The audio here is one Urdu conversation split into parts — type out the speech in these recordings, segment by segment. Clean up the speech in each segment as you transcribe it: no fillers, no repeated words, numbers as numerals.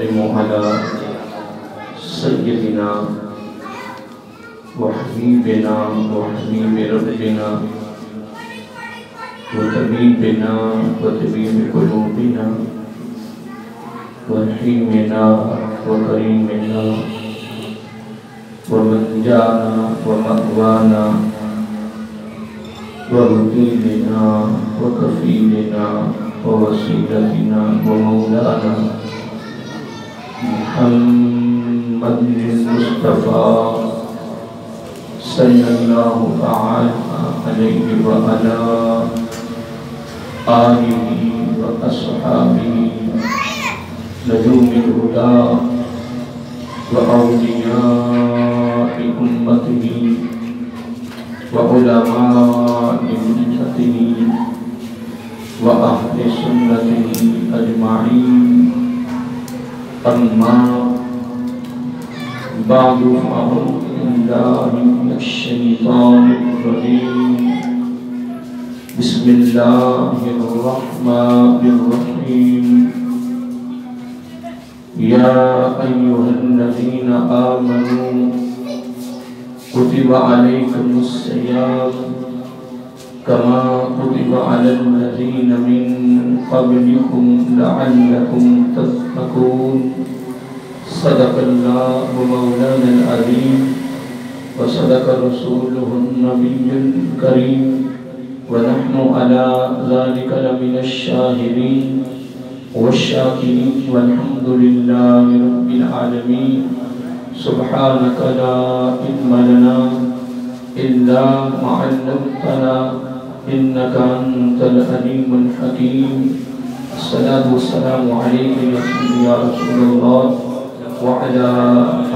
وسلم على سيدنا وحبيبنا وحبيب ربنا وطبيبنا وطبيب قلوبنا ورحيمنا وكريمنا ومنجانا ومأوانا ووكيلنا وكفيلنا ووسيلتنا ومولانا محمد المصطفى صلى الله تعالى عليه وعلى آله وأصحابه نجوم الهدى وأولياء أمته وعلماء ملته وأهل سنته أجمعين أما بعد فأعوذ بالله من الشيطان الرجيم بسم الله الرحمن الرحيم يا أيها الذين آمنوا كتب عليكم الصيام كما كتب على الذين من قبلكم لعلكم تتقون صدق الله مولانا العظيم وصدق رسوله النبي الكريم ونحن على ذلك لمن الشاهدين والشاكرين والحمد لله رب العالمين سبحانك لا علم لنا إلا ما علمتنا إنك أنت العليم الحكيم الصلاة والسلام عليك يا رسول الله وعلى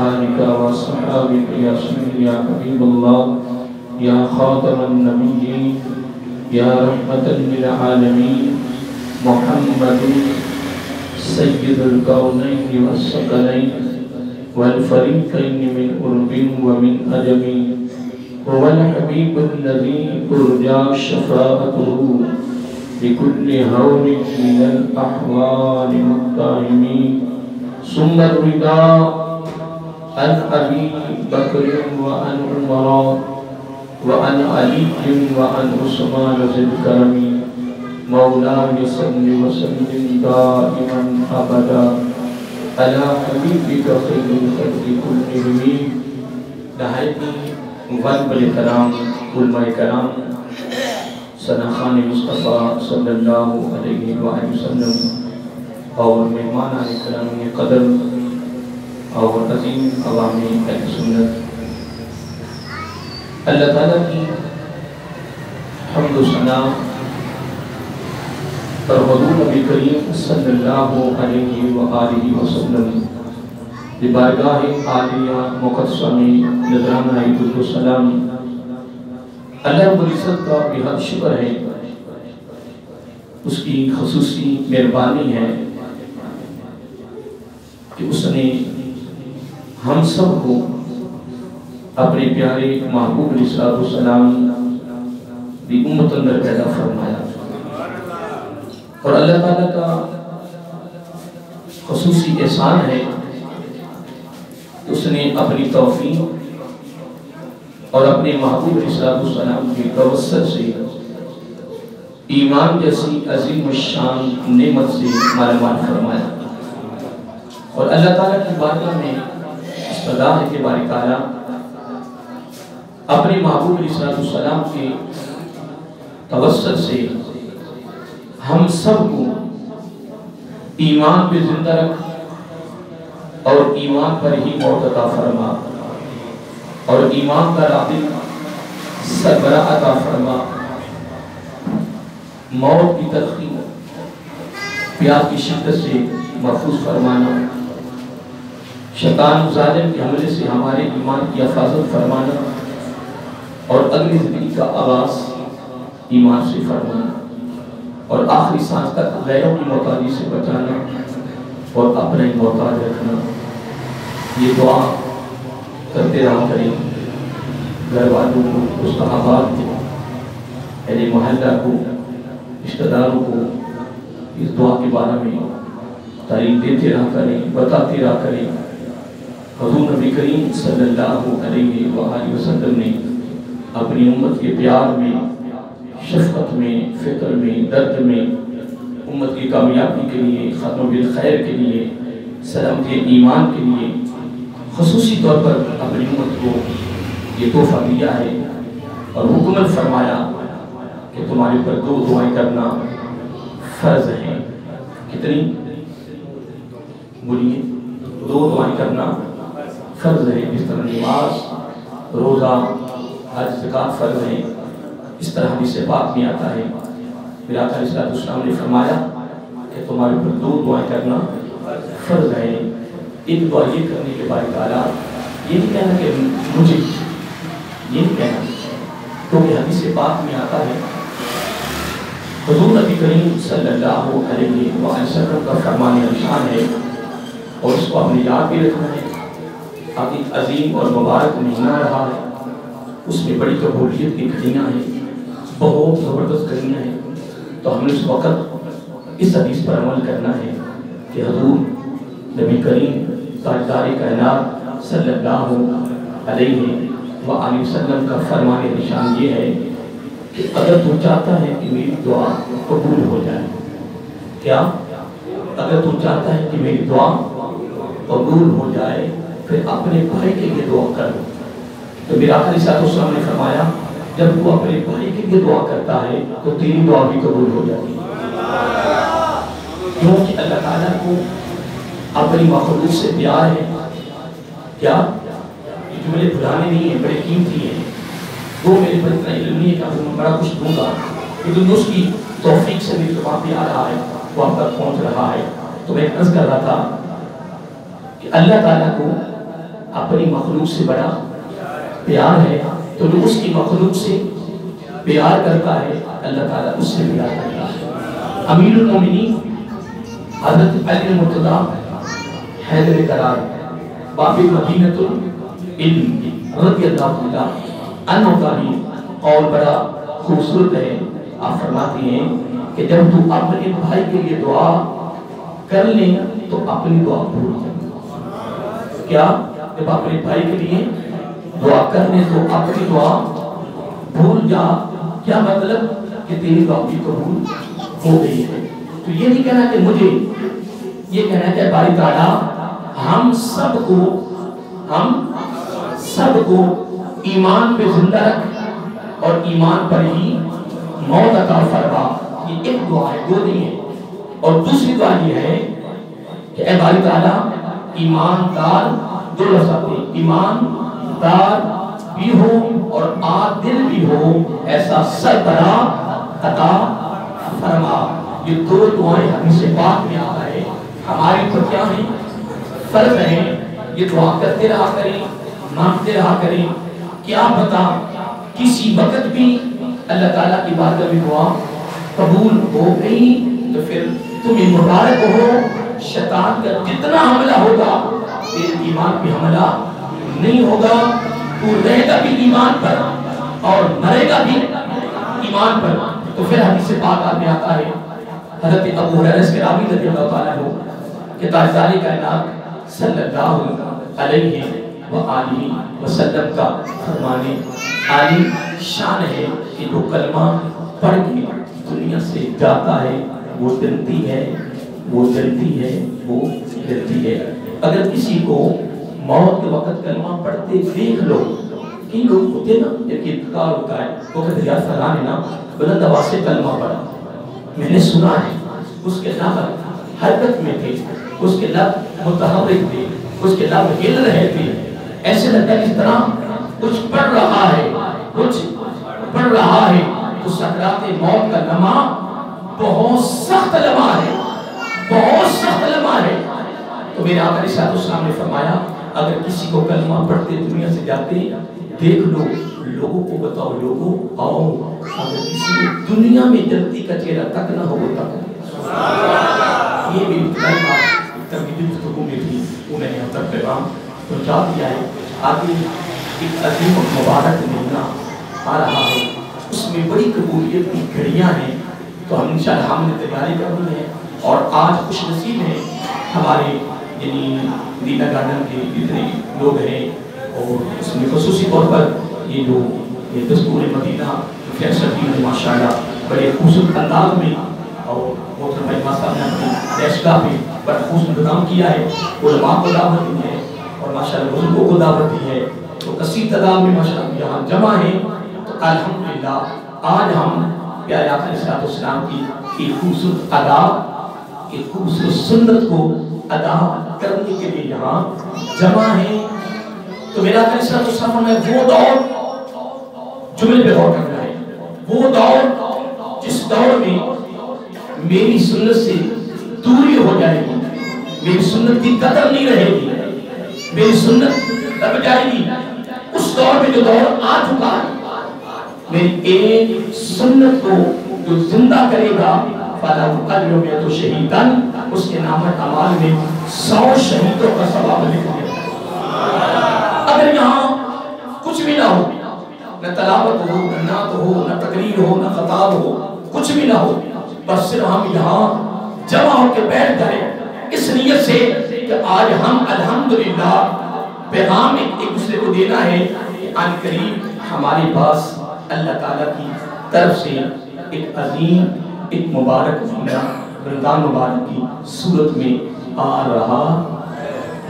آلك وصحابك يا سيدي يا حبيب الله يا خاتم النبيين يا رحمة للعالمين محمد سيد الكونين والثقلين والفريقين من قرب ومن أجم هو الحبيب الذي ترجى شفاعته بكل هول من الأحوال متهم ثم الرضا عن أبي بكر وعن عمر وعن علي وعن عثمان ذي الكرم مولاي صل وسلم دائما أبدا على حبيبك خير الخلق كلهم. نہایت مبارک الکرام علماء کرام ثناخان مصطفیٰ صلی اللہ علیہ وآلہ وسلم اور مہمان کرام قدر اور عظیم عوامی اہل سنت، اللہ تعالیٰ کی حمد و ثنا اور حضور نبی کریم صلی اللہ علیہ وآلہ وسلم کی بارگاہ عالیہ مقدسہ میں نذرانہ درود و سلام اللہ رب العزت کا بہت شکر ہے، اس کی خصوصی مہربانی ہے کہ اس نے ہم سب کو اپنے پیارے محبوب علیہ السلام کی امت اندر پیدا فرمایا، اور اللہ تعالیٰ کا خصوصی احسان ہے کہ اس نے اپنی توفیق اور اپنے محبوب علیہ السلام کی توسط سے ایمان جیسی عظیم الشان نعمت سے مالامال فرمایا، اور اللہ تعالیٰ کی بارگاہ میں استدا ہے کہ باری تعالیٰ اپنے محبوب علیہ السلام کے توسط سے ہم سب کو ایمان پہ زندہ رکھ اور ایمان پر ہی موت عطا فرما، اور ایمان کا راضی سربراہ عطا فرما، موت کی تلخی پیاس کی شدت سے محفوظ فرمانا، شیطان ظالم کے حملے سے ہمارے ایمان کی حفاظت فرمانا، اور اگلی زندگی کا آغاز ایمان سے فرمانا، اور آخری سانس تک غیروں کی محتاجی سے بچانا اور اپنا ہی محتاج رکھنا۔ یہ دعا کرتے رہا کریں، گھر والوں کو، صحابات کو، اہل محلہ کو، رشتہ داروں کو اس دعا کے بارے میں تعلیم دیتے رہا کریں، بتاتے رہا کریں۔ حضور نبی کریم صلی اللہ علیہ وآلہ وسلم نے اپنی امت کے پیار میں، شفقت میں، فکر میں، درد میں، امت کی کامیابی کے لیے، ختم بالخیر کے لیے، سلامت ایمان کے لیے خصوصی طور پر اپنی امت کو یہ تحفہ دیا ہے اور حکم فرمایا کہ تمہارے پر 2 دعائیں کرنا فرض ہیں۔ کتنی؟ بولیے 2 دعائیں کرنا فرض ہے۔ جس طرح نماز، روزہ، حج، زکوٰۃ فرض ہیں، اس طرح حدیث پاک میں آتا ہے میرا آقا علیہ السلام نے فرمایا کہ تمہارے پر 2 دعائیں کرنا فرض ہے۔ ایک دعا یہ کرنے کے بعد تعالیٰ یہ نہیں کہنا کہ مجھے، یہ نہیں کہنا، کیونکہ حدیث پاک میں آتا ہے حضور نبی کریم صلی اللہ علیہ وسلم کا فرمان ارشاد ہے اور اس کو اپنی یاد بھی رکھنا ہے۔ اب ایک عظیم اور مبارک مہینہ رہا ہے، اس میں بڑی قبولیت کی گھڑیاں ہیں، بہت زبردست گھڑیاں ہیں، تو ہمیں اس وقت اس حدیث پر عمل کرنا ہے کہ حضور نبی کریم تاجدار کائنات صلی اللہ علیہ وآلہ وسلم کا فرمان نشان یہ ہے کہ اگر تو چاہتا ہے کہ میری دعا قبول ہو جائے، کیا؟ اگر تو چاہتا ہے کہ میری دعا قبول ہو جائے پھر اپنے بھائی کے لیے دعا کر۔ تو میرا آقا علیہ السلام نے فرمایا جب وہ اپنے بھائی کے لیے دعا کرتا ہے تو تیری دعا بھی قبول ہو جاتی ہے، کیونکہ اللہ تعالیٰ کو اپنی مخلوق سے پیار ہے۔ کیا؟ یہ جملے بھلانے نہیں ہیں، بڑے قیمتی ہیں۔ وہ میرے پر اتنا علم نہیں ہے کہ میں بڑا کچھ دوں گا، لیکن اس کی توفیق سے میری زبان پہ آ رہا ہے، وہ آپ تک پہنچ رہا ہے۔ تو میں عرض کر رہا تھا کہ اللہ تعالیٰ کو اپنی مخلوق سے بڑا پیار ہے، تو جو اس کی مخلوق سے پیار کرتا ہے اللہ تعالیٰ اس سے پیار کرتا ہے۔ امیر المومنین حضرت علی مرتضیٰ حیدر قرار باب مدینۃ العلم رضی اللہ عنہ کا بھی قول بڑا خوبصورت ہے۔ آپ فرماتے ہیں کہ جب تو اپنے بھائی کے لیے دعا کر لیں تو اپنی دعا بھول جائیں۔ کیا؟ جب اپنے بھائی کے لیے دعا کر لیں تو اپنی دعا بھول جا۔ کیا مطلب؟ کہ تیری دعا بھی قبول ہو گئی ہے۔ تو یہ نہیں کہنا کہ مجھے، یہ کہنا کہ باری تعالیٰ ہم سب کو ایمان پہ زندہ رکھ اور ایمان پر ہی موت عطا فرما۔ یہ ایک دعا ہے، 2 نہیں ہے۔ اور دوسری دعا یہ ہے کہ اے باری تعالیٰ ایماندار، 2 لفظ آتے ہیں، ایماندار بھی ہو اور عادل بھی ہو ایسا سربراہ عطا فرما۔ یہ 2 دعائیں حدیث پاک میں آتا ہے، ہماری تو کیا ہیں؟ فرض ہے۔ یہ دعا کرتے رہا کریں، مانگتے رہا کریں۔ کیا پتا کسی وقت بھی اللہ تعالیٰ کی بارگاہ میں دعا قبول ہو گئی تو پھر تمہیں مبارک ہو۔ شیطان کا جتنا حملہ ہوگا تیرے ایمان پہ حملہ نہیں ہوگا، تو رہے گا بھی ایمان پر اور مرے گا بھی ایمان پر۔ تو پھر حدیث پاک میں آتا ہے حضرت ابو ہریرہ سے راوی رضی اللہ تعالیٰ عنہ کہ تاجدار کائنات صلی اللہ علیہ وآلہ وسلم کا فرمان عالی شان ہے کہ جو کلمہ پڑھ کے دنیا سے جاتا ہے وہ جنتی ہے، وہ جنتی ہے، وہ جنتی ہے۔ اگر کسی کو موت کے وقت کلمہ پڑھتے دیکھ لو، کئی لوگ ہوتے نا جب کہ انتقال ہوتا ہے وہ کہتے ہیں یار فلاں نے نا بلند آواز سے کلمہ پڑھا، میں نے سنا ہے، اس کے لب حرکت میں تھے، اس کے لب متحرک تھے، اس کے لب ہل رہے تھے، ایسے لگتا ہے اس طرح کچھ پڑھ رہا ہے، کچھ پڑھ رہا ہے۔ تو سکرات موت کا لمحہ بہت سخت لمحہ ہے، بہت سخت لمحہ ہے۔ تو میرے آقا علیہ السلام نے فرمایا اگر کسی کو کلمہ پڑھتے دنیا سے جاتے دیکھ لو، لوگوں کو بتاؤ، لوگوں آؤ، اگر کسی کو دنیا میں جنتی کا چہرہ تک نہ ہو تک۔ یہ میری ابتدائی بات ترغیبی گفتگو میں تھی، وہ میں نے اب تک پیغام پہنچا دیا ہے۔ آگے ایک عظیم مبارک مہینہ آ رہا ہے، اس میں بڑی قبولیت کی گھڑیاں ہیں، تو ہم انشاءاللہ ہم نے تیاری کرنی ہے اور آج خوش نصیب ہیں ہمارے یعنی مدینہ گارڈن کے جتنے لوگ ہیں، اور اس میں خصوصی طور پر یہ جو دستور مدینہ فیصل ماشاء اللہ بڑے خوبصورت انداز میں، اور محترم اجماع صاحب نے اپنی ڈیسکا پہ بڑا خوبصورت انتظام کیا ہے، علماء کو دعوت دی ہے اور ماشاء اللہ بزرگوں کو دعوت دی ہے، تو کثیر تعداد میں ماشاء اللہ یہاں جمع ہیں۔ تو الحمدللہ آج ہم پیارے آقا علیہ السلام کی ایک خوبصورت ادا، ایک خوبصورت سنت کو ادا کرنے کے لیے یہاں جمع ہیں۔ تو میرا آقا علیہ السلام میں وہ دور جملے پہ غور کرنا ہے، وہ دور جس دور میں میری سنت سے دوری ہو جائے گی، میری سنت کی قدر نہیں رہے گی، میری سنت دب جائے گی۔ اس دور میں جو دور آ چکا ہے، میری ایک سنت کو جو زندہ کرے گا فَلَوْ أَلْيُمْ شَهِيدًا، اس کے نام اعمال میں 100 شہیدوں کا ثواب لکھ دیا۔ اگر یہاں کچھ بھی نہ ہو، نہ تلاوت ہو، نہ نعت ہو، نہ تقریر ہو، نہ خطاب ہو، کچھ بھی نہ ہو، بس صرف ہم یہاں جمع ہو کے بیٹھ جائیں اس نیت سے کہ آج ہم الحمدللہ پیغام ایک دوسرے کو دینا ہے کہ آن قریب ہمارے پاس اللہ تعالیٰ کی طرف سے ایک عظیم، ایک مبارک مہینہ رمضان مبارک کی صورت میں آ رہا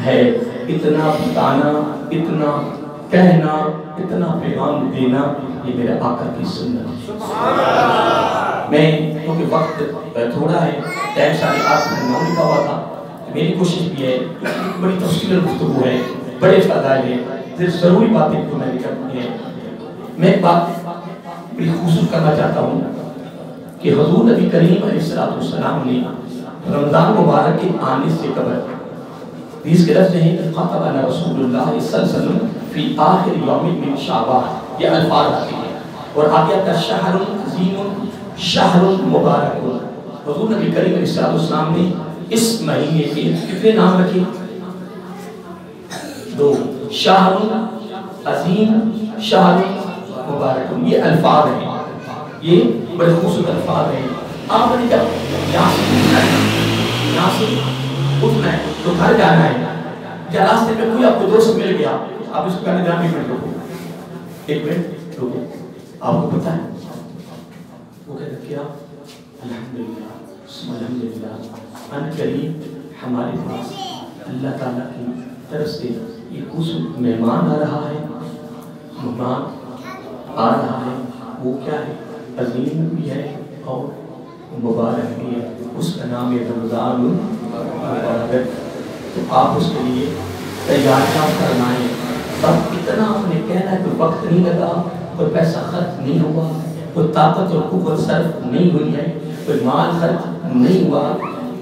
ہے۔ اتنا بتانا، اتنا کہنا، اتنا پیغام دینا، یہ میرے آقا کی سنت ہے۔ میں کیونکہ وقت تھوڑا ہے، ٹائم 8:30 9 لکھا ہوا تھا، میری کوشش بھی ہے، بڑی تفصیل گفتگو ہے، بڑے فضائل ہیں، ضروری باتیں جو میں نے کرنی ہے۔ میں ایک بات بڑی خوبصورت کرنا چاہتا ہوں کہ حضور نبی کریم علیہ السلام نے رمضان مبارک کے آنے سے قبل حدیث کے لفظ ہیں کہ خطبنا رسول اللہ صلی اللہ علیہ وسلم فی آخر یوم من شعبان، یہ الفاظ آتے ہیں، اور آگے کا شہر عظیم شہر مبارک۔ حضور نبی کریم علیہ السلام نے اس مہینے کے کتنے نام رکھے؟ 2، شہر عظیم، شہر مبارک، یہ الفاظ ہیں، یہ بڑے خوبصورت الفاظ ہیں۔ آپ نے جب یہاں سے اٹھنا ہے تو گھر جانا ہے، یا راستے میں کوئی آپ کو دوست مل گیا، آپ اس کو کہنے دیں 1 منٹ رکو، 1 منٹ رکو، آپ کو پتا ہے وہ کہتا کیا؟ الحمدللہ الحمدللہ ان قریب ہمارے پاس اللہ تعالیٰ کی طرف سے ایک خوبصورت مہمان آ رہا ہے، مہمان آ رہا ہے، وہ کیا ہے؟ عظیم بھی ہے اور مبارک بھی ہے، اس کا نام ہے رمضان مبارک۔ تو آپ اس کے لیے تیاریاں کرنائیں، اب اتنا آپ نے کہنا ہے کوئی وقت نہیں لگا، کوئی پیسہ خرچ نہیں ہوا، کوئی طاقت اور قوت صرف نہیں ہوئی ہے، کوئی مال خرچ نہیں ہوا،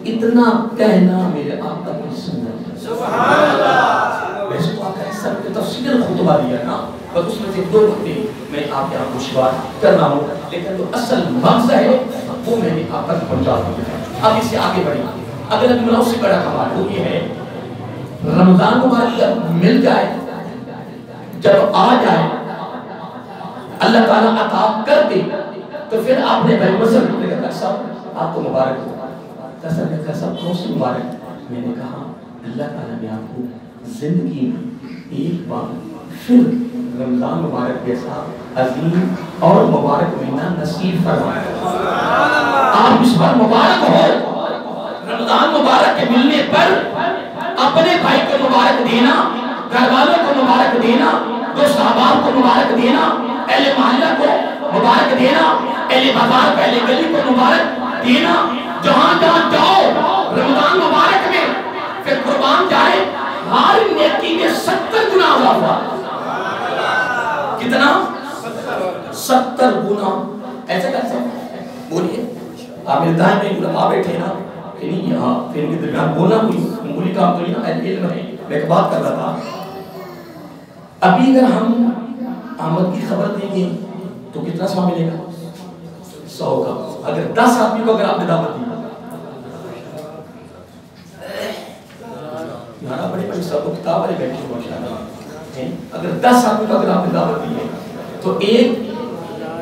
اتنا کہنا میرے آقا کی سنت ہے۔ سبحان اللہ۔ ویسے تو آقا اس سب کے تفصیل خطبہ دیا نا، بس اس میں سے 2 باتیں میں آپ کے آپ کو شبار کر رہا ہوں، لیکن جو اصل مغز ہے وہ میں نے آپ تک پہنچا دیا۔ اب اس سے آگے بڑھیں، اگر ابھی ملا اس سے بڑا کمال وہ یہ ہے رمضان مبارک جب مل جائے، جب آ جائے، اللہ تعالیٰ عطا کر دے، تو پھر آپ نے بھائی مصر نے کہا صاحب آپ کو مبارک ہو، کسر نے کہا صاحب کون سی مبارک؟ میں نے کہا اللہ تعالیٰ نے آپ کو زندگی میں ایک بار پھر رمضان مبارک جیسا عظیم اور مبارک مہینہ نصیب فرمایا۔ آپ اس بار مبارک ہو، رمضان مبارک کے ملنے پر اپنے بھائی کو مبارک دینا، گھر والوں کو مبارک دینا، دوست احباب کو مبارک دینا، اہل محلہ کو مبارک دینا، اہل بازار اہل گلی کو مبارک دینا، جہاں جہاں جاؤ رمضان مبارک میں پھر قربان جائے، ہر نیکی میں 70 گنا اضافہ۔ کتنا؟ 70 گنا۔ ایسا کیسا؟ بولیے آپ میرے دائیں میں علماء بیٹھے نا کہ نہیں یہاں پھر ان کے درمیان بولنا کوئی معمولی کام تو نہیں، علم ہے۔ میں ایک بات کر رہا تھا، ابھی اگر ہم آمد کی خبر دیں گے تو کتنا سوا ملے گا؟ 100 کا۔ اگر 10 آدمی کو اگر آپ نے دعوت دی، یہاں بڑے بڑے سب کتاب والے بیٹھے ہو ماشاءاللہ، اگر 10 آدمی کو اگر آپ نے دعوت دی ہے تو ایک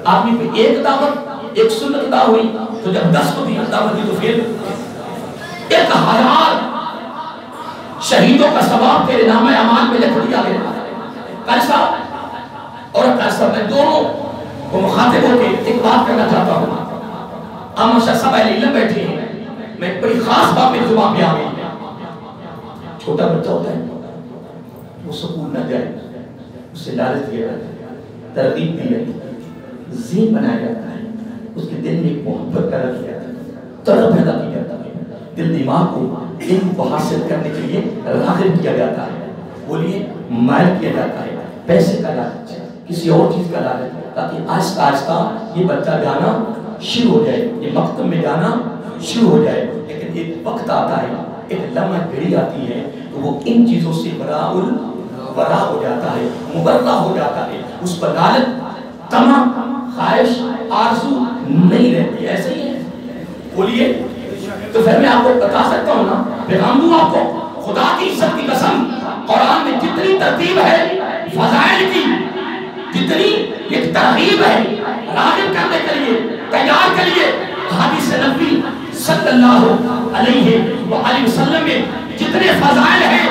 آدمی کو ایک دعوت، ایک سنت ادا ہوئی، تو جب 10 کو بھی دعوت دی تو پھر 1000 شہیدوں کا ثواب تیرے نام اعمال میں لکھ دیا گیا۔ قاری صاحب اور قاری صاحب میں دونوں کو مخاطب ہو کے ایک بات کرنا چاہتا ہوں۔ عام شاہ صاحب اہل علم بیٹھے ہیں، میں بڑی خاص بات میری زبان پہ آ گئی۔ چھوٹا بچہ ہوتا ہے وہ سکول نہ جائے، اسے لالچ دیا جاتا ہے، ترغیب دی جاتی ہے، ذہن بنایا جاتا ہے، اس کے دل میں ایک محبت پیدا کی جاتی ہے، طلب پیدا کی جاتا ہے، دل دماغ کو علم کو حاصل کرنے کے لیے راغب کیا جاتا ہے، بولیے مائل کیا جاتا ہے، پیسے کا لالچ، کسی اور چیز کا لالچ، تاکہ آہستہ آہستہ یہ بچہ جانا شروع ہو جائے، یہ مکتب میں جانا شروع ہو جائے۔ لیکن ایک وقت آتا ہے، ایک لمحہ گھڑی آتی ہے تو وہ ان چیزوں سے برا ہو جاتا ہے، مبرہ ہو جاتا ہے، اس پر لالچ، طمع، خواہش، آرزو نہیں رہتی۔ ایسے ہی ہے، بولیے۔ تو پھر میں آپ کو بتا سکتا ہوں نا، پیغام دوں آپ کو، خدا کی عزت کی قسم، قرآن میں جتنی ترتیب ہے فضائل کی، جتنی ایک ترغیب ہے راغب کرنے کے لیے، تیار کے لیے، حدیث نبی صلی اللہ علیہ وآلہ وسلم میں جتنے فضائل ہیں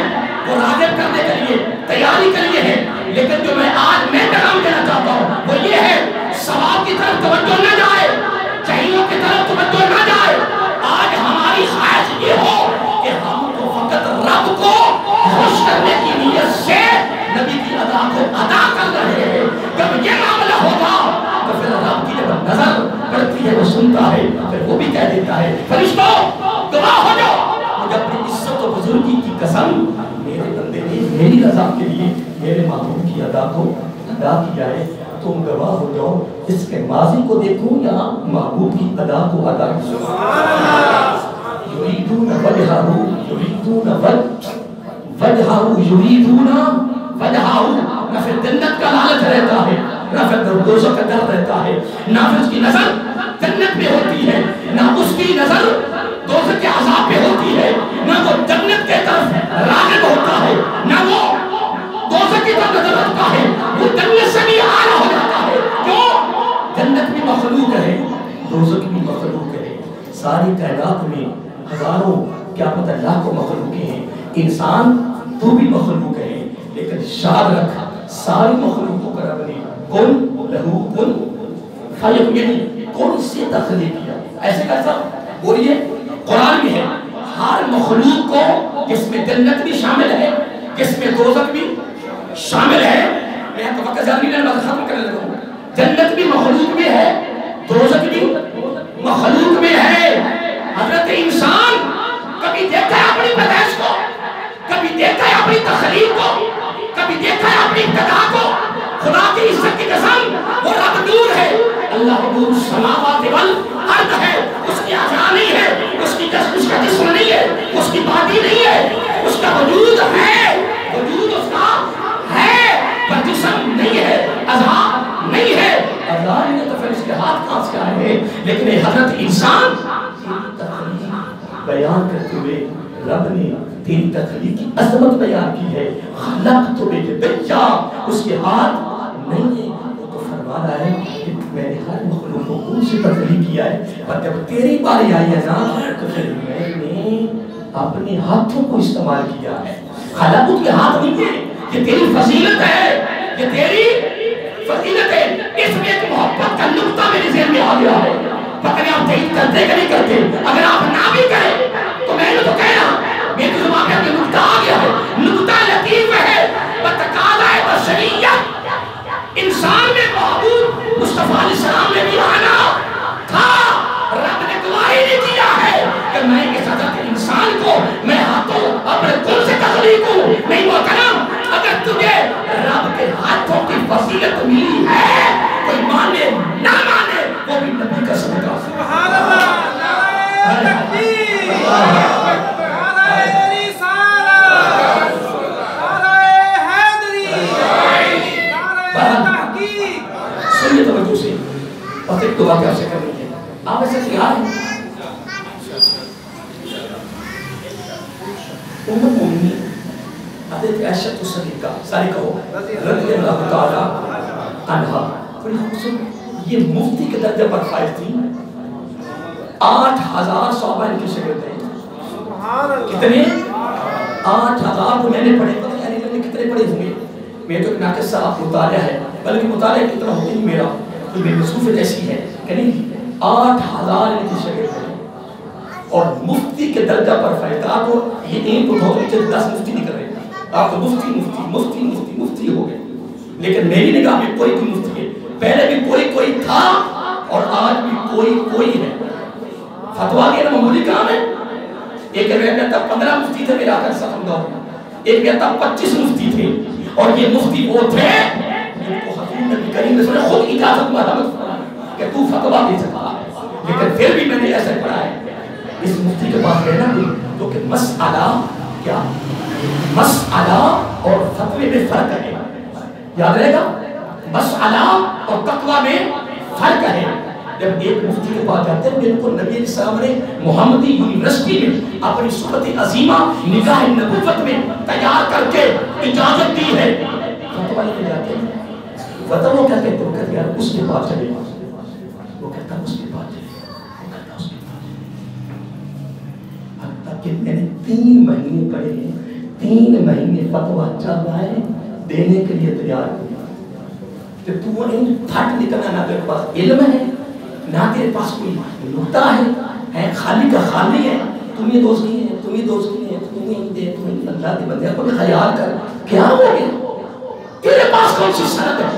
وہ راغب کرنے کے لیے، تیاری کے لیے ہے۔ لیکن جو میں آج پیغام دینا چاہتا ہوں وہ یہ ہے، ثواب کی طرف توجہ نہ جائے، چہیوں کی طرف توجہ نہ جائے۔ آج ہماری خواہش یہ ہو کہ ہم تو فقط رب کو خوش کرنے کی نیت سے نبی کی ادا کو ادا کر رہے ہیں۔ جب یہ معاملہ ہوگا تو پھر رب کی جب نظر پڑتی ہے وہ سنتا ہے، پھر وہ بھی کہہ دیتا ہے، فرشتوں گواہ ہو جاؤ، مجھے اپنی عزت و بزرگی کی قسم، میرے بندے نے میری رضا کے لیے میرے محبوب کی ادا کو ادا کیا ہے، تم گواہ ہو جاؤ، اس کے ماضی کو دیکھو یا محبوب کی ادا کو ادا کیا۔ یریدون وجہہ، یریدون وجہہ، یریدون وجہہ، نہ پھر جنت کا لالچ رہتا ہے، نہ پھر دوزخ کا ڈر رہتا ہے، نہ پھر اس کی نظر جنت پہ ہوتی ہے، نہ اس کی نظر دوزخ کے عذاب پہ ہوتی ہے، نہ وہ جنت کے طرف راغب ہوتا ہے، نہ وہ دوزخ کی طرف نظر رکھتا ہے، وہ جنت سے بھی آلہ ہو جاتا ہے۔ کیوں؟ جنت بھی مخلوق ہے، دوزخ بھی مخلوق ہے، ساری کائنات میں ہزاروں کیا پتہ لاکھوں مخلوقیں ہیں، انسان تو بھی مخلوق ہے، لیکن شاد رکھا ساری مخلوقوں کا رب نے کن لہو کن فیکون، یعنی کن سے تخلیق کیا۔ ایسے کیسا؟ بولیے، قرآن میں ہے ہر مخلوق کو، جس میں جنت بھی شامل ہے، جس میں دوزخ بھی شامل ہے۔ میں آپ کو وقت زیادہ نہیں لینا، بات ختم کرنے لگا ہوں۔ جنت بھی مخلوق میں ہے، دوزخ بھی مخلوق میں ہے۔ حضرت انسان کبھی دیکھا ہے اپنی پیدائش کو، کبھی دیکھا ہے اپنی تخلیق کو، کبھی دیکھا ہے اپنی ابتدا کو؟ خدا کی عزت کی قسم، وہ رب نور ہے، اللہ نور السماوات والارض ہے، اس کی اعضاء نہیں ہے، اس کا جسم نہیں ہے، اس کی باڈی نہیں ہے، اس کا وجود ہے، وجود اس کا ہے، پر جسم نہیں ہے، اعضاء نہیں ہے۔ اعضاء نہیں ہے تو پھر اس کے ہاتھ کہاں سے آئے ہیں؟ لیکن حضرت انسان تخلیق بیان کرتے ہوئے رب نے تیری تخلیق کی عظمت بیان کی ہے۔ خلقت بجا، اس کے ہاتھ نہیں ہے، وہ تو فرما رہا ہے کہ میں نے ہر مخلوق کو ان سے تخلیق کیا ہے، پر جب تیری باری آئی ہے نا تو پھر میں نے اپنے ہاتھوں کو استعمال کیا ہے۔ خلقت کے ہاتھ نہیں ہے، یہ تیری فضیلت ہے، یہ تیری فضیلت ہے۔ اس میں ایک محبت کا نقطہ میرے ذہن میں آ گیا ہے، پتہ نہیں آپ تحقیق کرتے کہ نہیں کرتے، اگر آپ نہ بھی کریں تو میں نے تو کہنا میری زبان میں اپنے نقطہ آ گیا ہے۔ نقطہ لطیف ہے، بتقاضۂ بشریت، انسان میں محبوب مصطفیٰ علیہ السلام نے بھی آنا تھا۔ رب نے گواہی نہیں دیا ہے کہ میں اس حضرت انسان کو میں ہاتھوں اپنے کل سے تخلیق ہوں۔ نہیں محترم، اگر تجھے رب کے ہاتھوں کی فضیلت ملی ہے، کوئی مانے نہ مانے، وہ بھی نبی کا صدقہ۔ سبحان اللہ، نعرہ تکبیر، سنیے توجہ سے، اور ایک دو باتیں آپ سے کرنی ہے۔ آپ ایسے تیار ہیں؟ ام المؤمنین حضرت عائشہ صدیقہ ساری کہو رضی اللہ تعالیٰ عنہا، بڑی خوبصورت، یہ مفتی کے درجے پر فائز تھی۔ 8000 صحابہ ان کی شاگرد ہیں، کتنے 8,000 تو میں نے پڑھے، پتہ نہیں میں نے کتنے پڑھے ہوں گے. میں تو نہ کہ صاحب مطالعہ ہے، بلکہ مطالعہ کی طرح ہوتی نہیں میرا، تو میری مصروفیت ایسی ہے کہ نہیں 8,000 ان کی شکل ہے. اور مفتی کے درجہ پر فائدہ تو یہ نہیں تو بہت نیچے 10 مفتی نہیں کر رہے، آپ تو مفتی مفتی مفتی مفتی مفتی ہو گئے. لیکن میری نگاہ میں کوئی کوئی مفتی ہے، پہلے بھی کوئی تھا اور آج بھی کوئی ہے. فتوا کے معمولی کام ہے. ایک کہتا 15 مفتی تھے میرا آخر سخن دور میں، ایک کہتا 25 مفتی تھے، اور یہ مفتی وہ تھے جن کو حضور نبی کریم نے خود اجازت مرحمت فرمائی کہ تو فتوا دے سکتا ہے. لیکن پھر بھی میں نے ایسا پڑھا ہے اس مفتی کے پاس رہنا بھی تو کہ مسئلہ کیا، مسئلہ اور فتوے میں فرق ہے. یاد رہے گا، مسئلہ اور تقوی میں فرق ہے. جب ایک مفتی کے پاس جاتے ہیں بالکل نبی علیہ السلام نے محمدی یونیورسٹی میں اپنی صورت عظیمہ نگاہ نبوت میں تیار کر کے اجازت دی ہے، فتویٰ لے کے جاتے ہیں. فتویٰ کیا کہتے ہیں؟ وہ کہتے ہیں اس کے پاس چلے، وہ کہتا ہے اس کے پاس چلے، وہ کہتا ہے اس کے پاس چلے. حتیٰ کہ میں نے 3 مہینے پڑھے ہیں، 3 مہینے فتویٰ چل رہا ہے دینے کے لیے تیار ہو کہ تو ان پھٹ نکلنا، نہ تیرے پاس علم ہے نہ تیرے پاس کوئی نقطہ ہے، خالی کا خالی ہے. تم یہ دوست کی ہے، تم یہ دوست کی ہے، تم نہیں دے، تم نہیں. اللہ کے بندے کو خیال کر کیا ہو گیا؟ تیرے پاس کون سی سند ہے؟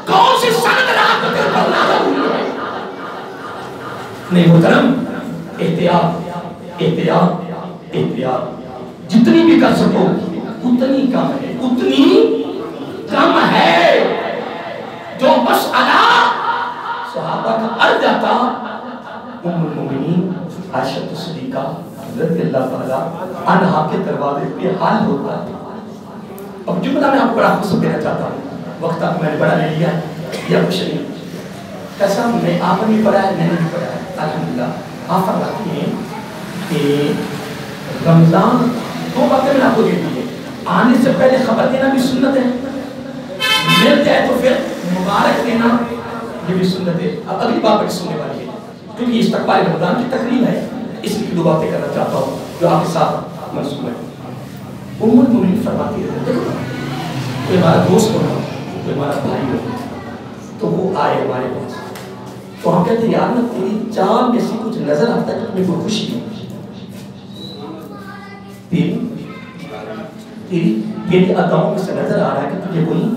کون سی سند رات کو تیرے پر نازل ہوئی ہے؟ نہیں محترم، احتیاط احتیاط احتیاط. جتنی بھی کر سکو اتنی کم ہے، اتنی کم ہے. جو مسئلہ صحابہ کا عرض آتا ام المؤمنین عائشہ صدیقہ رضی اللہ تعالیٰ عنہا کے دروازے پہ حل ہوتا ہے. اب جملہ میں آپ کو بڑا خصوص دینا چاہتا ہوں، وقت آپ میں نے بڑا لے لیا یا کچھ نہیں. کیسا میں آپ نے بھی پڑھا ہے، میں نے بھی پڑھا ہے الحمدللہ. آپ فرماتی ہیں کہ رمضان 2 باتیں میں نے آپ کو دیتی ہے. آنے سے پہلے خبر دینا بھی سنت ہے، مل جائے تو پھر مبارک دینا یہ بھی سنت ہے. اب اگلی بات بڑی سننے والی ہے کیونکہ یہ استقبال رمضان کی تقریب ہے، اس لیے 2 باتیں کرنا چاہتا ہوں جو آپ کے ساتھ منسوب ہے. ام المؤمنین فرماتی ہے کوئی ہمارا دوست ہو، کوئی ہمارا بھائی ہو، تو وہ آئے ہمارے پاس تو ہم کہتے ہیں یار نا تیری چال میں سے کچھ نظر آتا ہے کہ تمہیں کوئی خوشی ہے، تیری اداؤں میں سے نظر آ رہا ہے کہ تجھے کوئی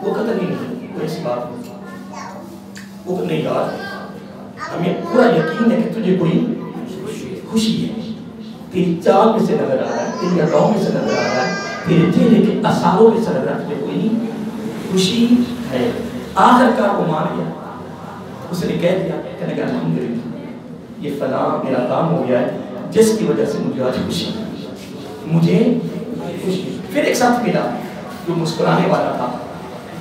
وہ قدر نہیں، کوئی ایسی بات وہ نہیں یار ہمیں پورا یقین ہے کہ تجھے کوئی خوشی ہے. تیری چال میں سے نظر آ رہا ہے، تیری اداؤں میں سے نظر آ رہا ہے، تیرے چہرے کے اثاروں میں سے نظر آ رہا ہے تجھے کوئی خوشی ہے. آخر کار وہ مان گیا، اس نے کہہ دیا کہنے کہ الحمدللہ یہ فلاں میرا کام ہو گیا ہے جس کی وجہ سے مجھے آج خوشی ہے، مجھے خوشی. پھر ایک ساتھ ملا جو مسکرانے والا تھا،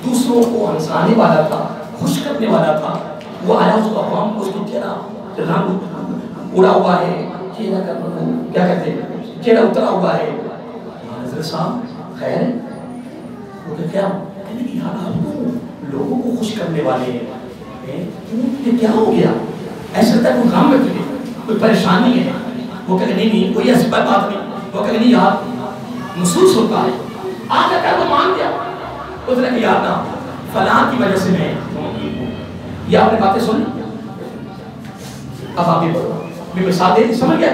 دوسروں کو ہنسانے والا تھا، خوش کرنے والا تھا. وہ آیا اس اقوام کو اس کی چہرہ رنگ اڑا ہوا ہے، چہرہ کا کیا کہتے ہیں چہرہ اترا ہوا ہے. حضرت صاحب خیر ہے؟ وہ کہ کیا کہنے کہ یار آپ کو لوگوں کو خوش کرنے والے ہیں، یہ کیا ہو گیا؟ ایسا لگتا ہے کوئی غم ہے تجھے، کوئی پریشانی ہے؟ وہ کہتے نہیں کوئی ایسی بات نہیں. وہ کہتے نہیں یار محسوس ہوتا ہے. آگے کر وہ مان گیا. اس نے کہا یار نا فلاں کی وجہ سے میں یہ آپ نے باتیں سن. اب آگے بڑھو میں مثال دے سمجھ گیا.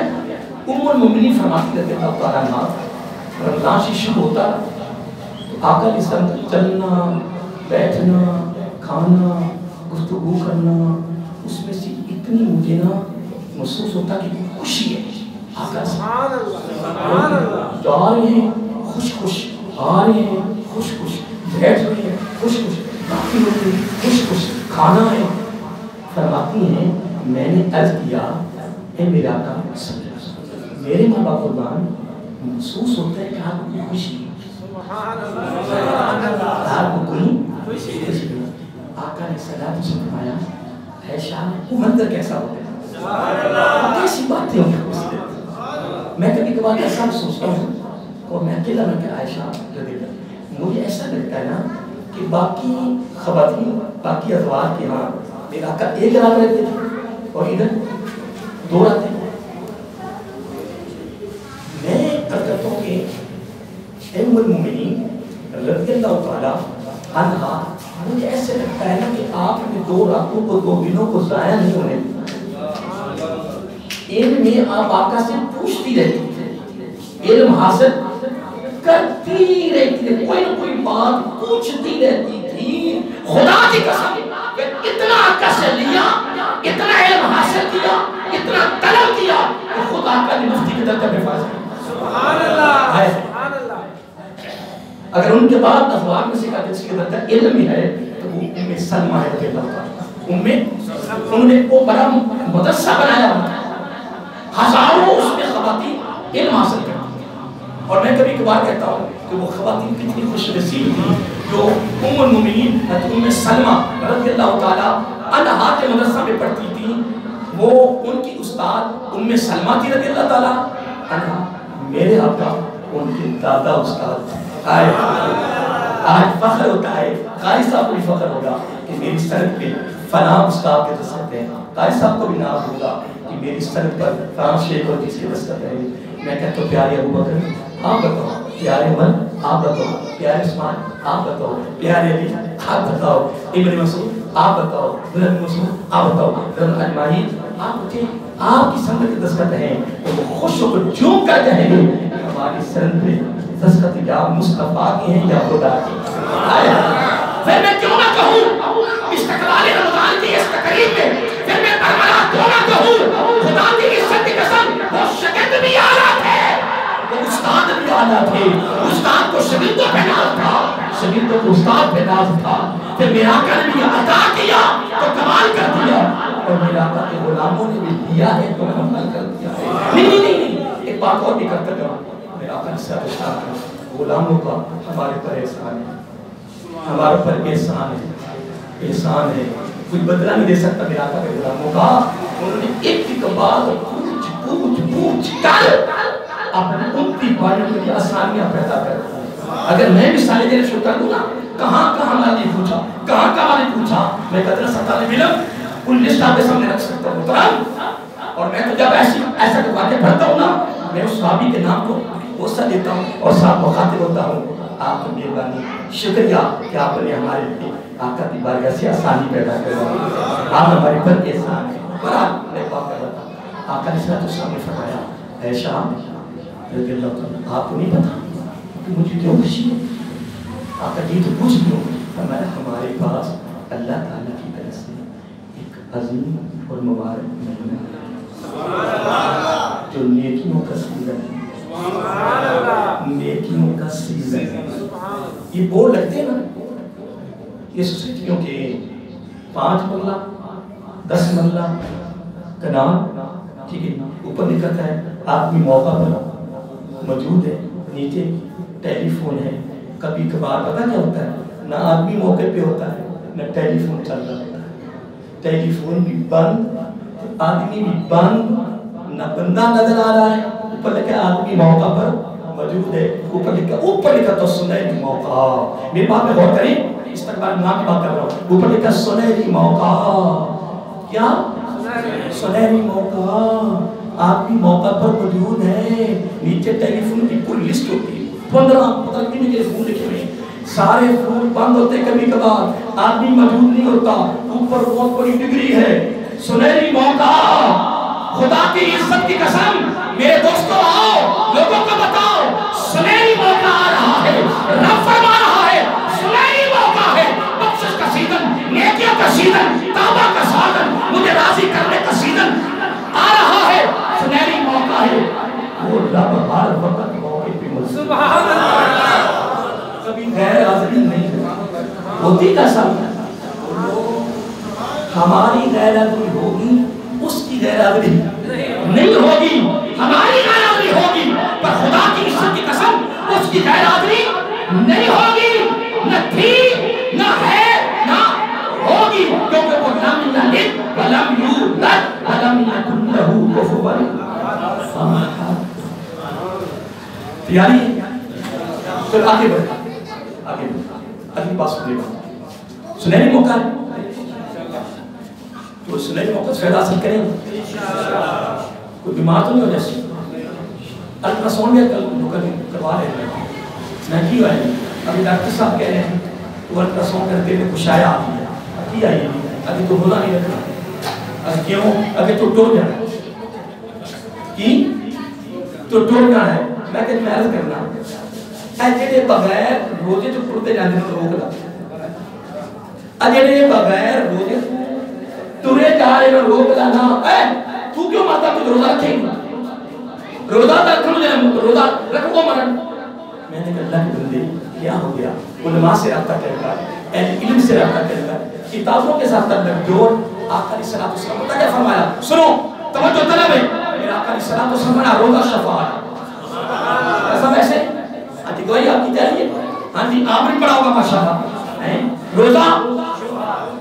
ام المؤمنین فرماتی رضی اللہ تعالیٰ عنہا رمضان سے شروع ہوتا تو آقا کے ساتھ چلنا بیٹھنا کھانا گفتگو کرنا اس میں سے اتنی مجھے نا محسوس ہوتا کہ خوشی ہے. آقا جا رہے ہیں خوش خوش، آ رہے ہیں خوش خوش، بیٹھ رہے ہیں خوش خوش، باقی ہوتے ہیں خوش خوش، کھانا ہے. فرماتی ہیں میں نے عرض کیا اے میرا آقا میرے ماں باپ قربان محسوس ہوتا ہے کہ آپ کو خوشی آپ کو کوئی خوشی. آقا نے صلاۃ سے فرمایا ہے شاہ وہ منظر کیسا ہوتا ہے، کیسی باتیں ہوتی ہیں. میں کبھی کبھار ایسا سوچتا ہوں اور میں اکیلا میں کہ عائشہ مجھے ایسا لگتا ہے نا کہ باقی خواتین باقی ازواج کے ہاں میرا آقا ایک رات رہتے تھے اور ادھر 2 راتیں. ام المومنین رضی اللہ تعالیٰ عنہ، مجھے ایسے لگتا ہے نا کہ آپ نے 2 راتوں کو 2 دنوں کو ضائع نہیں ہونے دیا۔ علم میں آپ آقا سے پوچھتی رہتی تھی، علم حاصل کرتی رہتی تھی، کوئی نہ کوئی بات پوچھتی رہتی تھی۔ خدا کی قسم اتنا آقا سے لیا، اتنا علم حاصل کیا، اتنا طلب کیا کہ خدا کا مفتی کے درجہ پہ فائز ہے۔ سبحان اللہ۔ اگر ان کے بعد افواج میں سے کہتے ہیں کہ درجہ علم ہی ہے تو وہ ام سلمہ ہے رضی اللہ تعالیٰ۔ انہوں نے وہ بڑا مدرسہ بنایا، ہزاروں اس میں خواتین علم حاصل کرتی ہیں۔ اور میں کبھی کبھار کہتا ہوں کہ وہ خواتین کتنی خوش نصیب تھی جو ام المومنین ام سلمہ رضی اللہ تعالیٰ عنہا کے مدرسہ میں پڑھتی تھی۔ وہ ان کی استاد ام سلمہ تھی رضی اللہ تعالیٰ عنہا، میرے آقا ان کے دادا استاد تھے۔ آج فخر ہوتا ہے، قاری صاحب کو بھی فخر ہوگا کہ میری سند پہ فلاں استاد کے دستخط ہیں، قاری صاحب کو بھی ناز ہوگا کہ میری سند پر فلاں شیخ اور کسی کے دستخط ہے۔ میں کہتا ہوں پیارے ابو بکر آپ بتاؤ، پیارے عمر آپ بتاؤ، پیارے عثمان آپ بتاؤ، پیارے علی آپ بتاؤ، ابن مسعود آپ بتاؤ، ابن مسعود آپ بتاؤ، ابن اجمعین آپ بتائیں، آپ کی سند کے دستخط ہیں تو وہ خوش ہو کر جھوم کر کہیں گے ہماری سند پہ دستخط یا مصطفیٰ کی ہیں یا خدا کی۔ پھر میں کیوں نہ کہوں استقلال رمضان کی اس تقریب میں، پھر میں برملا کیوں نہ کہوں خدا کی عزت کی قسم وہ شاگرد بھی اعلیٰ تھے، وہ استاد بھی اعلیٰ تھے۔ استاد کو شاگردوں پہ ناز تھا، شاگردوں کو استاد پہ ناز تھا۔ پھر میرا آقا نے بھی عطا کیا تو کمال کر دیا، اور میرا آقا کے غلاموں نے بھی دیا ہے تو کمال کر دیا ہے۔ نہیں، ایک بات اور بھی کرتا جاؤں، میرا آقا نے صاحب اشارہ کیا، غلاموں کا ہمارے پر احسان ہے، ہمارے پر احسان ہے، احسان ہے، کوئی بدلہ نہیں دے سکتا میرا آقا کے غلاموں کا۔ انہوں نے ایک کی بات پوچھ کر اپنے امتی بھائیوں کے لیے آسانیاں پیدا کر دی۔ اگر میں مثالیں دینا شروع کر دوں نا، کہاں ہمارے لیے پوچھا، کہاں پوچھا، میں قدر سطح علم ان لسٹ آپ کے سامنے رکھ سکتا ہوں محترم۔ اور میں تو جب ایسا کوئی واقعہ پڑھتا ہوں نا، میں اس صحابی کے نام کو غصہ دیتا ہوں اور ساتھ مخاطب ہوتا ہوں، آپ کی مہربانی، شکریہ کہ آپ نے ہمارے لیے آقا کی بارگاہ سے آسانی پیدا کروائی، آپ ہمارے پر احسان ہے۔ برحال میں بات کر رہا تھا، آقا نے صلی اللہ علیہ فرمایا، اے شام رضی اللہ تعالیٰ آپ کو نہیں پتا کہ مجھے کیوں خوشی ہے؟ آقا جی تو پوچھ لوں۔ فرمایا ہمارے پاس اللہ تعالیٰ کی طرف سے ایک عظیم اور مبارک مہینہ جو نیکیوں کا سیزن ہے، نیکیوں کا سیزن ہے۔ یہ بورڈ لگتے ہیں نا، یہ سوسائٹیوں کے 5 مرلہ 10 مرلہ کا نام، ٹھیک ہے، اوپر لکھتا ہے آدمی موقع پر موجود ہے، نیچے ٹیلی فون ہے۔ کبھی کبھار پتہ کیا ہوتا ہے، نہ آدمی موقع پہ ہوتا ہے نہ ٹیلی فون چل رہا ہوتا ہے، ٹیلی فون بھی بند، آدمی بھی بند، نہ بندہ نظر آ رہا ہے، اوپر لکھا آدمی موقع پر موجود ہے، اوپر لکھا تو سنہری موقع۔ میری بات میں غور کریں، استقبال نام کی بات کر رہا ہوں، اوپر لکھا سنہری موقع، کیا سنہری موقع، آپ بھی موقع پر موجود ہیں۔ نیچے ٹیلی فون کی پوری لسٹ ہوتی ہے، 15 پتہ نہیں کتنے فون لکھے ہوئے ہیں، سارے فون بند ہوتے ہیں، کبھی کبھار آدمی موجود نہیں ہوتا، اوپر بہت بڑی ڈگری ہے، سنہری موقع۔ خدا کی عزت کی قسم میرے دوستو آؤ، لوگوں کو بتاؤ سنہری موقع آ رہا ہے، رب فرما رہا ہے سنہری موقع ہے، بخشش کا سیزن، نیکیوں کا سیزن، توبہ کا سیزن، مجھے راضی کرنے کا سیزن آ رہا ہے، سنہری موقع ہے۔ وہ رب ہر وقت موقع پہ موجود، سبحان اللہ، کبھی غیر حاضری نہیں ہوتی۔ کیسا ہماری غیر حاضری ہوگی، اس کی غیر حاضری نہیں ہوگی، ہماری غیر حاضری ہوگی، پر خدا کی عزت کی قسم اس کی غیر حاضری نہیں ہوگی، نہ تھی نہ ہے نہ ہوگی، کیونکہ وہ لم یلد ولم یولد ولم یکن لہ کفوا احد۔ تیاری ہے؟ پھر آگے بڑھیں، آگے اگلی بات سنیے گا، سنہری موقع ہے تو سنہری موقع سے فائدہ حاصل کریں، کوئی بیمار تو نہیں ہو جیسے الٹراساؤنڈ یا کروا رہے ہیں، میں کی آئی ابھی ڈاکٹر صاحب کہہ رہے ہیں تو الٹراساؤنڈ کرتے ہوئے کچھ آیا کی آئی ابھی تو روزہ نہیں رکھنا ابھی کیوں ابھی تو ٹوٹ جانا کی تو ٹوٹ جانا ہے میں کہ محرض کرنا اجڑے بغیر روزے تو ٹوٹتے جانے تو روک لا اجڑے بغیر روزے تورے جا رہے میں روک لا نا تو کیوں ماتا کچھ روزہ رکھے گا روزہ رکھو روزہ رکھو مرن میں نے کہا اللہ کے بندے کیا ہو گیا علماء سے رابطہ کرے گا اہل علم سے رابطہ کرے گا کتابوں کے ساتھ تعلق جوڑ آقا علیہ الصلوۃ والسلام نے کیا فرمایا سنو توجہ طلب ہے میرا آقا علیہ الصلوۃ والسلام نے روزہ شفاعت ایسا ویسے آتی دعائی آپ کی چاہیے ہاں جی آپ نے پڑھا ہوگا ماشاءاللہ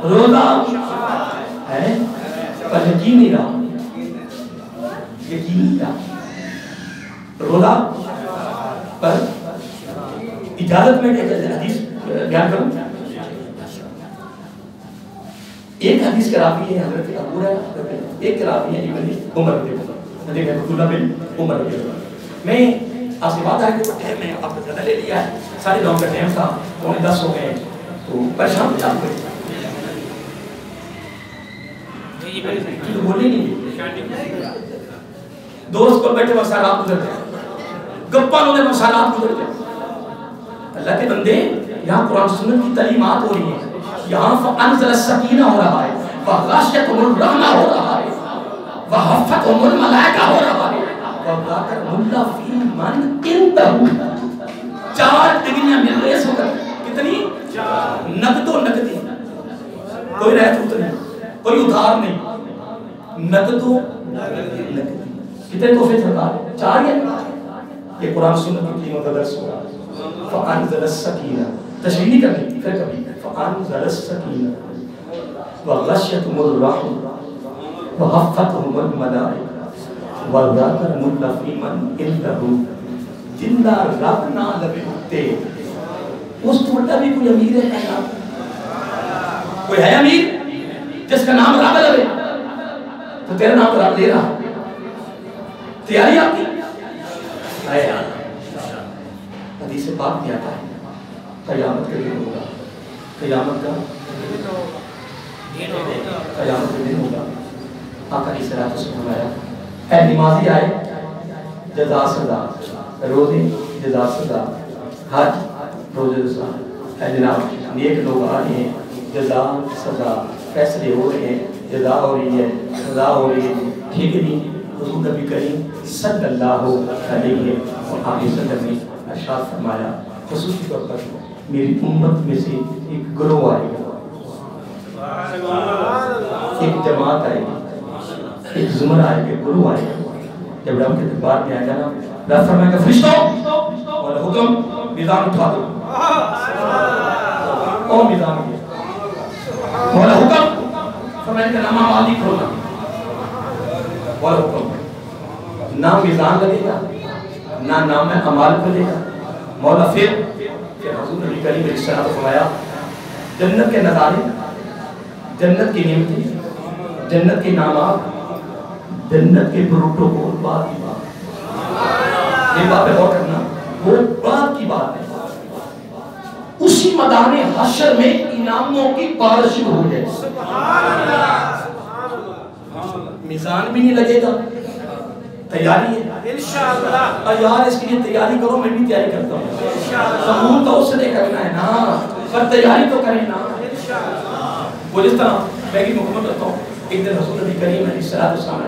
روزہ ہے پر یقین نہیں رہا یقین نہیں رہا روزہ پر اجازت میں حدیث بیان کروں ایک حدیث کا راوی ہے حضرت ابو ہریرہ ایک راوی ہے ابن عمر رضی اللہ عنہ میں آپ سے بات آئی تو میں آپ کو زیادہ لے لیا ہے سارے لوگوں کا ٹائم تھا 9:10 ہو گئے تو پریشان ہو جاتے تو بولے نہیں دوست کو بیٹھے مسائلات گزر جائے گپا لوگ مسائلات گزر جائے اللہ کے بندے یہاں قرآن سنت کی تعلیمات ہو رہی ہیں یہاں فَأَنزَلَ السَّكِينَةَ ہو رہا ہے وَغَشِيَتْهُمُ الرَّحْمَةُ ہو رہا ہے وَحَفَّتْهُمُ الْمَلَائِكَةُ ہو رہا ہے وَذَكَرَهُمُ اللَّهُ فِي مَنْ عِندَهُ 4 ڈگریاں مل رہی ہیں کتنی نقد و نقدی کوئی رہت نہیں کوئی ادھار نہیں نقد و نقدی کتنے تحفے سرکار 4 ہیں یہ قرآن سنت کی قیمت درس ہو رہا ہے فَأَنزَلَ السَّكِينَةَ تشریح نہیں کرنی پھر کبھی فَأَنزَلَ السَّكِينَةَ وَغَشِيَتْهُمُ الرَّحْمَةُ وَحَفَّتْهُمُ الْمَلَائِكَةُ وَذَكَرَهُمُ اللَّهُ فِي مَنْ عِندَهُ جندہ رب نہ لبے اٹھتے اس تو بڑا بھی کوئی امیر ہے نا کوئی ہے امیر جس کا نام رب لبے تو تیرا نام رب لے رہا تیاری آپ کی حدیث پاک میں آتا ہے قیامت کا دن ہوگا قیامت کا دن ہوگا آقا علیہ الصلوۃ والسلام آیا اے نمازی آئے جزا سزا روزے جزا سزا حج روزے جزا اے جناب نیک لوگ آ رہے ہیں جزا سزا فیصلے ہو رہے ہیں جزا ہو رہی ہے سزا ہو رہی ہے ٹھیک نہیں حضور نبی کریم صلی اللہ علیہ وسلم نے ارشاد فرمایا خصوصی طور پر میری امت میں سے ایک گروہ آئے گا ایک جماعت آئے گی ایک زمرہ آئے گا گروہ آئے گا جب رب کے دربار میں آئے گا نا رب فرمائے گا فرشتوں اور حکم میزان اٹھا دو اور میزان دیا مولا حکم فرمائے گا نام آدھی کھولنا مولا حکم نہ میزان لگے گا نہ نام اعمال کھلے گا مولا پھر حضور نبی کریم علیہ السلام نے فرمایا جنت کے نظارے جنت کی نعمتیں جنت کے نامات جنت کے پروٹوکول بات کی بات یہ بات پہ غور کرنا وہ بات کی بات ہے اسی میدان حشر میں انعاموں کی بارش شروع ہو جائے میزان بھی نہیں لگے گا تیاری ہے انشاءاللہ یار اس کے لیے تیاری کرو میں بھی تیاری کرتا ہوں قبول تو اس نے کرنا ہے نا پر تیاری تو کریں نا وہ جس طرح میں بھی مکمل کرتا ہوں ایک دن حضور نبی کریم علیہ السلام